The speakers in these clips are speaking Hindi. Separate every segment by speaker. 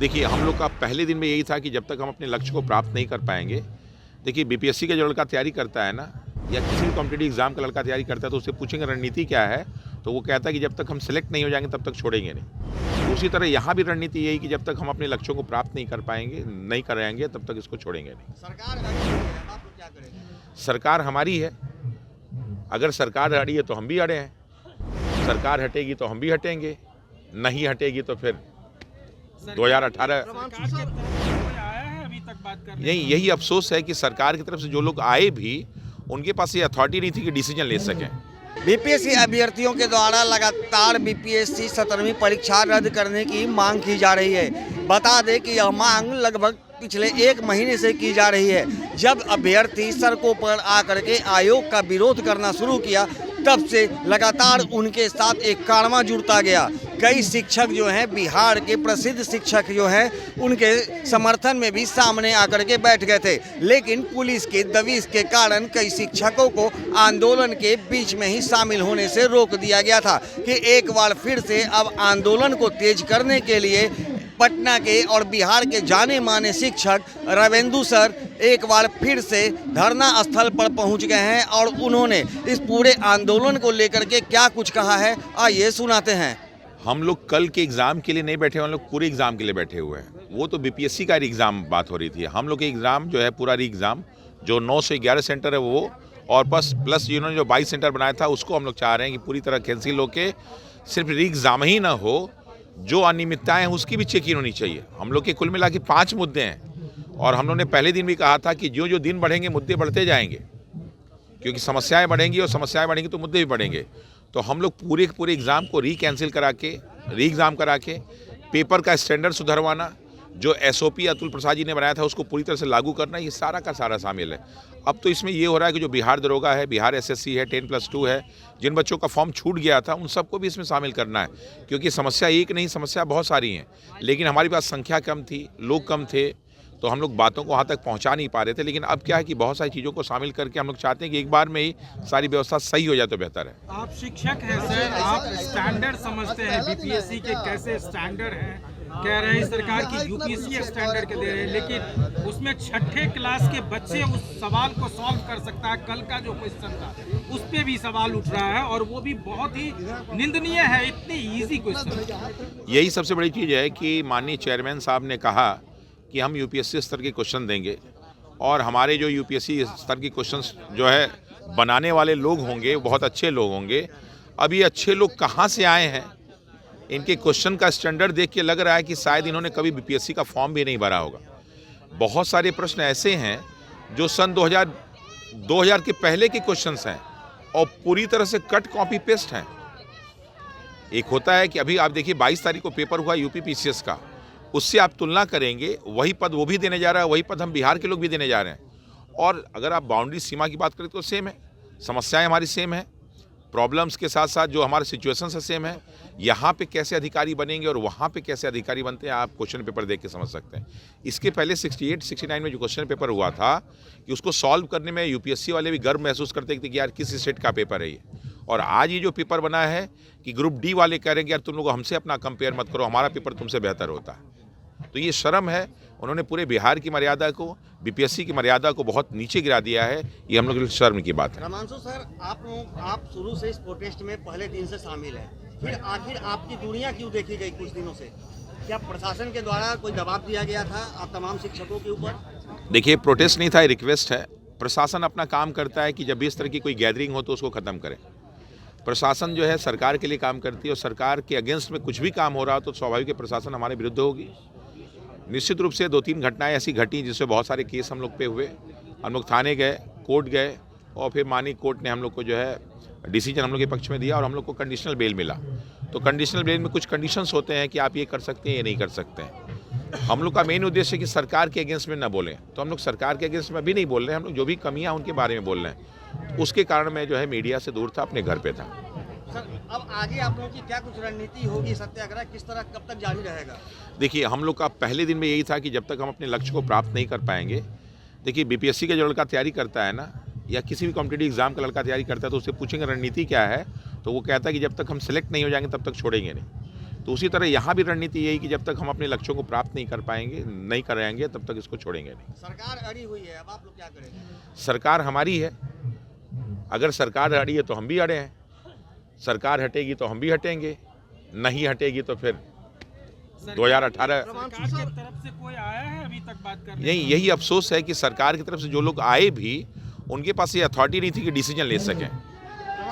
Speaker 1: देखिए, हम लोग का पहले दिन में यही था कि जब तक हम अपने लक्ष्य को प्राप्त नहीं कर पाएंगे, देखिए बीपीएससी का जो लड़का तैयारी करता है ना, या किसी भी कॉम्पिटिटिव एग्जाम का लड़का तैयारी करता है, तो उससे पूछेंगे रणनीति क्या है, तो वो कहता है कि जब तक हम सेलेक्ट नहीं हो जाएंगे तब तक छोड़ेंगे नहीं। उसी तरह यहाँ भी रणनीति यही कि जब तक हम अपने लक्ष्यों को प्राप्त नहीं कर पाएंगे, नहीं कराएंगे, तब तक इसको छोड़ेंगे नहीं। सरकार हमारी है, अगर सरकार अड़ी है तो हम भी अड़े हैं, सरकार हटेगी तो हम भी हटेंगे, नहीं हटेगी तो फिर 2018 यही अफसोस है कि सरकार की तरफ से जो लोग आए भी उनके पास ये अथॉरिटी नहीं थी कि डिसीजन ले सकें।
Speaker 2: बीपीएससी अभ्यर्थियों के द्वारा लगातार बीपीएससी 17वीं परीक्षा रद्द करने की मांग की जा रही है। बता दें कि यह मांग लगभग पिछले 1 महीने से की जा रही है। जब अभ्यर्थी सड़कों पर आकर के आयोग का विरोध करना शुरू किया, तब से लगातार उनके साथ एक कारवां जुड़ता गया। कई शिक्षक जो हैं, बिहार के प्रसिद्ध शिक्षक जो हैं, उनके समर्थन में भी सामने आकर के बैठ गए थे, लेकिन पुलिस के दबिश के कारण कई शिक्षकों को आंदोलन के बीच में ही शामिल होने से रोक दिया गया था कि एक बार फिर से अब आंदोलन को तेज करने के लिए पटना के और बिहार के जाने माने शिक्षक रवेंदु सर एक बार फिर से धरना स्थल पर पहुंच गए हैं और उन्होंने इस पूरे आंदोलन को लेकर के क्या कुछ कहा है, आइए सुनाते हैं।
Speaker 1: हम लोग कल के एग्ज़ाम के लिए नहीं बैठे, हम लोग पूरे एग्ज़ाम के लिए बैठे हुए हैं। वो तो बीपीएससी का एग्ज़ाम बात हो रही थी, हम लोग के एग्ज़ाम जो है पूरा री एग्ज़ाम जो 9 से 11 सेंटर है वो, और प्लस इन्होंने जो 22 सेंटर बनाया था उसको हम लोग चाह रहे हैं कि पूरी तरह कैंसिल होके सिर्फ री एग्ज़ाम ही ना हो, जो अनियमितताएं हैं उसकी भी चेकिंग होनी चाहिए। हम लोग के कुल मिला के 5 मुद्दे हैं और हम लोग ने पहले दिन भी कहा था कि जो दिन बढ़ेंगे मुद्दे बढ़ते जाएंगे, क्योंकि समस्याएं बढ़ेंगी और समस्याएं बढ़ेंगी तो मुद्दे भी बढ़ेंगे। तो हम लोग पूरे एग्ज़ाम को री एग्ज़ाम करा के पेपर का स्टैंडर्ड सुधरवाना, जो एसओपी अतुल प्रसाद जी ने बनाया था उसको पूरी तरह से लागू करना, ये सारा का सारा शामिल है। अब तो इसमें ये हो रहा है कि जो बिहार दरोगा है, बिहार एसएससी है, 10+2 है, जिन बच्चों का फॉर्म छूट गया था उन सबको भी इसमें शामिल करना है, क्योंकि समस्या एक नहीं, समस्या बहुत सारी हैं, लेकिन हमारे पास संख्या कम थी, लोग कम थे, तो हम लोग बातों को वहाँ तक पहुँचा नहीं पा रहे थे। लेकिन अब क्या है कि बहुत सारी चीज़ों को शामिल करके हम लोग चाहते हैं कि एक बार में ही सारी व्यवस्था सही हो जाए तो बेहतर है।
Speaker 3: आप शिक्षक हैं सर, आप स्टैंडर्ड समझते हैं बीपीएससी के कैसे स्टैंडर्ड हैं? कह रहे हैं सरकार की यूपीएससी स्टैंडर्ड के दे रहे हैं, लेकिन उसमें 6ठे क्लास के बच्चे उस सवाल को सॉल्व कर सकता है। कल का जो क्वेश्चन था उस पर भी सवाल उठ रहा है और वो भी बहुत ही निंदनीय है, इतनी ईजी क्वेश्चन।
Speaker 1: यही सबसे बड़ी चीज़ है कि माननीय चेयरमैन साहब ने कहा कि हम यूपीएससी स्तर के क्वेश्चन देंगे, और हमारे जो यूपीएससी स्तर के क्वेश्चन जो है बनाने वाले लोग होंगे बहुत अच्छे लोग होंगे। अब ये अच्छे लोग कहाँ से आए हैं? इनके क्वेश्चन का स्टैंडर्ड देख के लग रहा है कि शायद इन्होंने कभी बीपीएससी का फॉर्म भी नहीं भरा होगा। बहुत सारे प्रश्न ऐसे हैं जो सन 2000 के पहले के क्वेश्चंस हैं और पूरी तरह से कट कॉपी पेस्ट हैं। एक होता है कि अभी आप देखिए 22 तारीख को पेपर हुआ यूपी पीसीएस का, उससे आप तुलना करेंगे, वही पद वो भी देने जा रहा है, वही पद हम बिहार के लोग भी देने जा रहे हैं। और अगर आप बाउंड्री सीमा की बात करें तो सेम है, समस्याएं हमारी सेम है, प्रॉब्लम्स के साथ साथ जो हमारे सिचुएशन है सेम है। यहाँ पे कैसे अधिकारी बनेंगे और वहाँ पे कैसे अधिकारी बनते हैं, आप क्वेश्चन पेपर देख के समझ सकते हैं। इसके पहले 68-69 में जो क्वेश्चन पेपर हुआ था कि उसको सॉल्व करने में यूपीएससी वाले भी गर्व महसूस करते थे कि यार किस स्टेट का पेपर है ये। और आज ये जो पेपर बना है कि ग्रुप डी वाले कह रहे हैं कि यार तुम लोग हमसे अपना कंपेयर मत करो, हमारा पेपर तुमसे बेहतर होता है। तो ये शर्म है, उन्होंने पूरे बिहार की मर्यादा को, बीपीएससी की मर्यादा को बहुत नीचे गिरा दिया है। ये हम लोग के लिए शर्म की बात है।
Speaker 2: रमांशु सर, आप शुरू से इस प्रोटेस्ट में पहले दिन से शामिल हैं, फिर आखिर आपकी दूरियां क्यों देखी गई कुछ दिनों से? क्या प्रशासन के द्वारा कोई दबाव दिया गया था आप तमाम शिक्षकों के ऊपर?
Speaker 1: देखिए, प्रोटेस्ट नहीं था, रिक्वेस्ट है। प्रशासन अपना काम करता है कि जब भी इस तरह की कोई गैदरिंग हो तो उसको ख़त्म करें। प्रशासन जो है सरकार के लिए काम करती है, और सरकार के अगेंस्ट में कुछ भी काम हो रहा हो तो स्वाभाविक है प्रशासन हमारे विरुद्ध होगी। निश्चित रूप से 2-3 घटनाएं ऐसी घटी जिससे बहुत सारे केस हम लोग पे हुए। हम लोग थाने गए, कोर्ट गए, और फिर माननीय कोर्ट ने हम लोग को जो है डिसीजन हम लोग के पक्ष में दिया और हम लोग को कंडीशनल बेल मिला। तो कंडीशनल बेल में कुछ कंडीशंस होते हैं कि आप ये कर सकते हैं, ये नहीं कर सकते हैं। हम लोग का मेन उद्देश्य है कि सरकार के अगेंस्ट में ना बोलें, तो हम लोग सरकार के अगेंस्ट में भी नहीं बोल रहे हैं, हम लोग जो भी कमियाँ उनके बारे में बोल रहे हैं। तो उसके कारण मैं जो है मीडिया से दूर था, अपने घर पर था।
Speaker 2: सर, अब आगे आप लोगों की क्या कुछ रणनीति होगी? सत्याग्रह किस तरह कब तक जारी रहेगा?
Speaker 1: देखिए, हम लोग का पहले दिन में यही था कि जब तक हम अपने लक्ष्य को प्राप्त नहीं कर पाएंगे, देखिए बीपीएससी का जो लड़का तैयारी करता है ना, या किसी भी कॉम्पिटिटिव एग्जाम का लड़का तैयारी करता है, तो उससे पूछेंगे रणनीति क्या है, तो वो कहता है कि जब तक हम सेलेक्ट नहीं हो जाएंगे तब तक छोड़ेंगे नहीं। तो उसी तरह यहाँ भी रणनीति यही कि जब तक हम अपने लक्ष्यों को प्राप्त नहीं कराएंगे तब तक इसको छोड़ेंगे नहीं।
Speaker 2: सरकार अड़ी हुई है, अब आप लोग क्या करेंगे?
Speaker 1: सरकार हमारी है, अगर सरकार अड़ी है तो हम भी अड़े हैं, सरकार हटेगी तो हम भी हटेंगे, नहीं हटेगी तो फिर 2018।
Speaker 3: सरकार की तरफ से कोई आया है अभी तक बात करने?
Speaker 1: नहीं, यही अफसोस है कि सरकार की तरफ से जो लोग आए भी उनके पास ये अथॉरिटी नहीं थी कि डिसीजन ले सकें,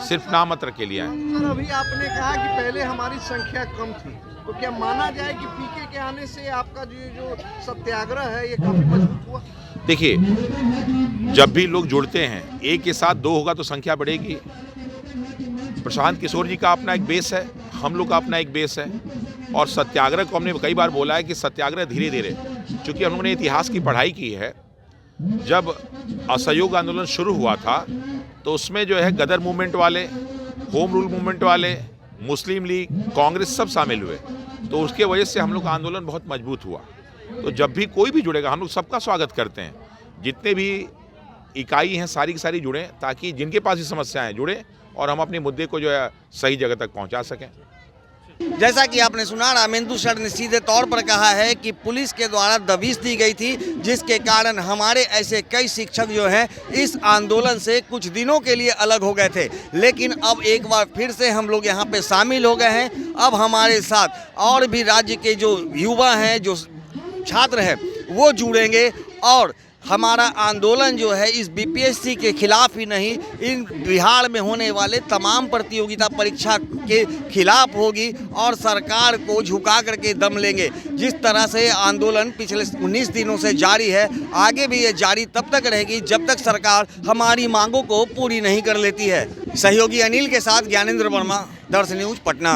Speaker 1: सिर्फ नाम मात्र के लिए आए।
Speaker 4: सर, अभी आपने कहा कि पहले हमारी संख्या कम थी, तो क्या माना जाए कि पीके के आने से आपका जो सत्याग्रह है ये काफी मजबूत हुआ?
Speaker 1: देखिए, जब भी लोग जुड़ते हैं, एक के साथ दो होगा तो संख्या बढ़ेगी। प्रशांत किशोर जी का अपना एक बेस है, हम लोग का अपना एक बेस है, और सत्याग्रह को हमने कई बार बोला है कि सत्याग्रह धीरे धीरे, चूँकि हम लोगों ने इतिहास की पढ़ाई की है, जब असहयोग आंदोलन शुरू हुआ था तो उसमें जो है गदर मूवमेंट वाले, होम रूल मूवमेंट वाले, मुस्लिम लीग, कांग्रेस सब शामिल हुए, तो उसके वजह से हम लोग का आंदोलन बहुत मजबूत हुआ। तो जब भी कोई भी जुड़ेगा हम लोग सबका स्वागत करते हैं, जितने भी इकाई हैं सारी की सारी जुड़ें, ताकि जिनके पास ये समस्याएं जुड़ें और हम अपने मुद्दे को जो है सही जगह तक पहुंचा सकें।
Speaker 2: जैसा कि आपने सुना, रामेंदु सर ने सीधे तौर पर कहा है कि पुलिस के द्वारा दबिश दी गई थी, जिसके कारण हमारे ऐसे कई शिक्षक जो हैं इस आंदोलन से कुछ दिनों के लिए अलग हो गए थे, लेकिन अब एक बार फिर से हम लोग यहाँ पे शामिल हो गए हैं। अब हमारे साथ और भी राज्य के जो युवा हैं, जो छात्र हैं, वो जुड़ेंगे और हमारा आंदोलन जो है इस बीपीएससी के खिलाफ ही नहीं, इन बिहार में होने वाले तमाम प्रतियोगिता परीक्षा के खिलाफ होगी और सरकार को झुका करके दम लेंगे। जिस तरह से आंदोलन पिछले 19 दिनों से जारी है, आगे भी ये जारी तब तक रहेगी जब तक सरकार हमारी मांगों को पूरी नहीं कर लेती है। सहयोगी अनिल के साथ ज्ञानेंद्र वर्मा, दर्श न्यूज, पटना।